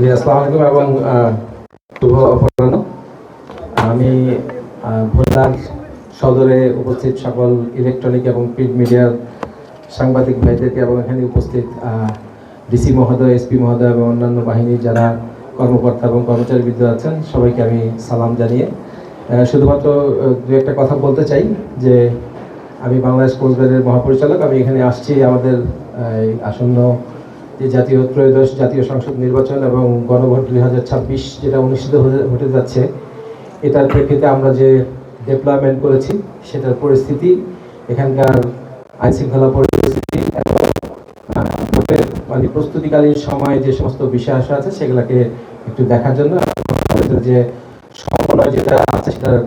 জি, আসসালামু আলাইকুম এবং শুভ অপরাহ্ন। আমি ভোলার সদরে উপস্থিত সকল ইলেকট্রনিক এবং প্রিন্ট মিডিয়ার সাংবাদিক ভাইদেরকে এবং এখানে উপস্থিত ডিসি মহোদয়, এসপি মহোদয় এবং অন্যান্য বাহিনীর যারা কর্মকর্তা এবং কর্মচারীবৃন্দ আছেন সবাইকে আমি সালাম জানিয়ে শুধুমাত্র দু একটা কথা বলতে চাই যে আমি বাংলাদেশ কোস্টগার্ডের মহাপরিচালক। আমি এখানে আসছি আমাদের আসন্ন যে ত্রয়োদশ জাতীয় সংসদ নির্বাচন এবং গণভোট 2026 যেটা অনুষ্ঠিত হতে যাচ্ছে, এটার প্রেক্ষিতে আমরা যে ডেপ্লয়মেন্ট করেছি সেটার পরিস্থিতি, এখানকার আইনশৃঙ্খলা পরিস্থিতি এবং মানে প্রস্তুতিকালীন সময়ে যে সমস্ত বিষয় আসা আছে সেগুলোকে একটু দেখার জন্য যে সমন্বয় যেটা আছে সেটার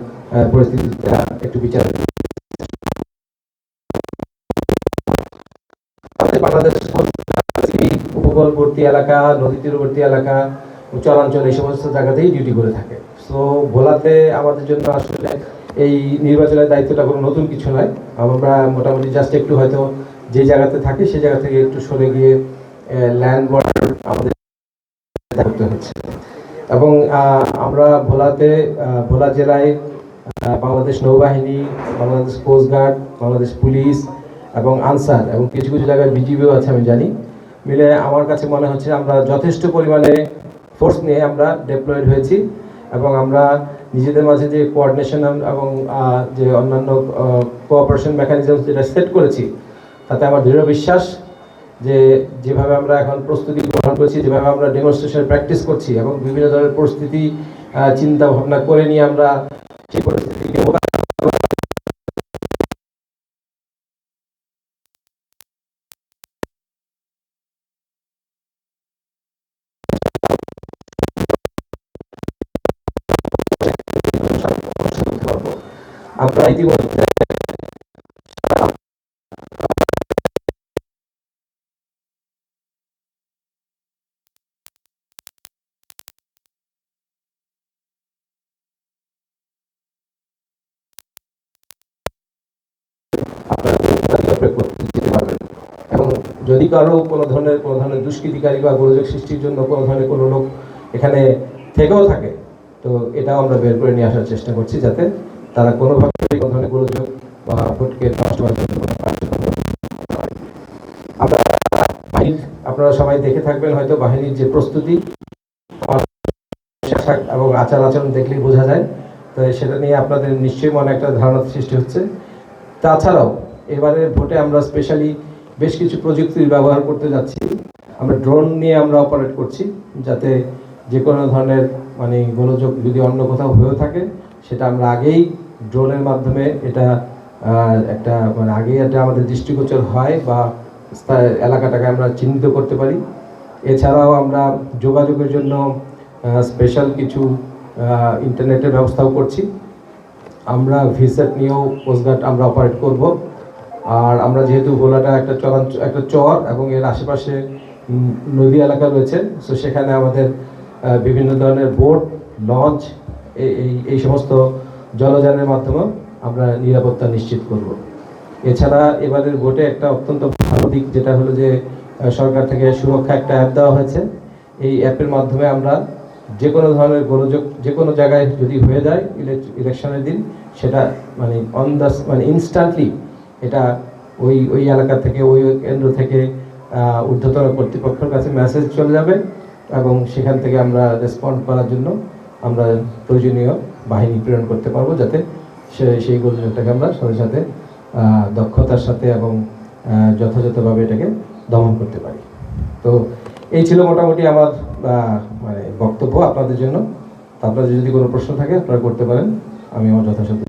পরিস্থিতিটা একটু বিচার। বাংলাদেশ উপকূলবর্তী এলাকা, নদী তীরবর্তী এলাকা, উচ্চাঞ্চল এই সমস্ত জায়গাতেই ডিউটি করে থাকে। সো ভোলাতে আমাদের জন্য আসলে এই নির্বাচনের দায়িত্বটা কোনো নতুন কিছু নয়। আমরা মোটামুটি জাস্ট একটু হয়তো যে জায়গাতে থাকি সেই জায়গা থেকে একটু সরে গিয়ে ল্যান্ড বর্ডার আমাদের করতে হচ্ছে। এবং আমরা ভোলা জেলায় বাংলাদেশ নৌবাহিনী, বাংলাদেশ কোস্টগার্ড, বাংলাদেশ পুলিশ এবং আনসার এবং কিছু কিছু জায়গায় বিজিবিও আছে আমি জানি, মিলে আমার কাছে মনে হচ্ছে আমরা যথেষ্ট পরিমাণে ফোর্স নিয়ে আমরা ডেপ্লয়েড হয়েছি এবং আমরা নিজেদের মাঝে যে কোঅর্ডিনেশন এবং যে অন্যান্য কোঅপারেশন মেকানিজম যেটা সেট করেছি, তাতে আমার দৃঢ় বিশ্বাস যে যেভাবে আমরা এখন প্রস্তুতি গ্রহণ করছি, যেভাবে আমরা ডেমনস্ট্রেশন প্র্যাকটিস করছি এবং বিভিন্ন ধরনের পরিস্থিতি চিন্তা ভাবনা করে নিয়ে আমরা সেই পরিস্থিতিকে আমরা ইতিমধ্যে যেতে পারবেন এবং যদি কারো কোনো ধরনের দুষ্কৃতিকারী বা গোলযোগ সৃষ্টির জন্য কোনো ধরনের কোনো লোক এখানে থেকেও থাকে, তো এটাও আমরা বের করে নিয়ে আসার চেষ্টা করছি যাতে তারা কোনোভাবে কোনো ধরনের গোলযোগ বা ভোটকে নষ্ট করার জন্য আমরা বাহিনীর, আপনারা সবাই দেখে থাকবেন হয়তো বাহিনীর যে প্রস্তুতি এবং আচার আচরণ দেখলেই বোঝা যায়। তো সেটা নিয়ে আপনাদের নিশ্চয়ই মনে একটা ধারণা সৃষ্টি হচ্ছে। তাছাড়াও এবারের ভোটে আমরা স্পেশালি বেশ কিছু প্রযুক্তির ব্যবহার করতে যাচ্ছি। আমরা ড্রোন নিয়ে আমরা অপারেট করছি যাতে যে কোনো ধরনের মানে গোলযোগ যদি অন্য কোথাও হয়েও থাকে সেটা আমরা আগেই ড্রোনের মাধ্যমে এটা একটা মানে আগেই এটা আমাদের দৃষ্টিগোচর হয় বা এলাকাটাকে আমরা চিহ্নিত করতে পারি। এছাড়াও আমরা যোগাযোগের জন্য স্পেশাল কিছু ইন্টারনেটের ব্যবস্থাও করছি। আমরা ভিসেট নিয়েও কোস্টগার্ড আমরা অপারেট করব। আর আমরা যেহেতু ভোলাটা একটা চর এবং এর আশেপাশে নদী এলাকা রয়েছে, সো সেখানে আমাদের বিভিন্ন ধরনের বোট, লঞ্চ এই সমস্ত জলযানের মাধ্যমে আমরা নিরাপত্তা নিশ্চিত করব। এছাড়া এবারের ভোটে একটা অত্যন্ত ভালো দিক যেটা হলো যে সরকার থেকে সুরক্ষা একটা অ্যাপ দেওয়া হয়েছে। এই অ্যাপের মাধ্যমে আমরা যে কোনো ধরনের গোলযোগ যে কোনো জায়গায় যদি হয়ে যায় ইলেকশনের দিন, সেটা মানে মানে ইনস্ট্যান্টলি এটা ওই এলাকা থেকে ওই কেন্দ্র থেকে ঊর্ধ্বতন কর্তৃপক্ষের কাছে মেসেজ চলে যাবে এবং সেখান থেকে আমরা রেসপন্ড করার জন্য আমরা প্রয়োজনীয় বাহিনী প্রেরণ করতে পারবো যাতে সেই গোলযোগটাকে আমরা সাথে সাথে দক্ষতার সাথে এবং যথাযথভাবে এটাকে দমন করতে পারি। তো এই ছিল মোটামুটি আমার মানে বক্তব্য আপনাদের জন্য। আপনাদের যদি কোনো প্রশ্ন থাকে আপনারা করতে পারেন, আমি আমার যথাসাধ্য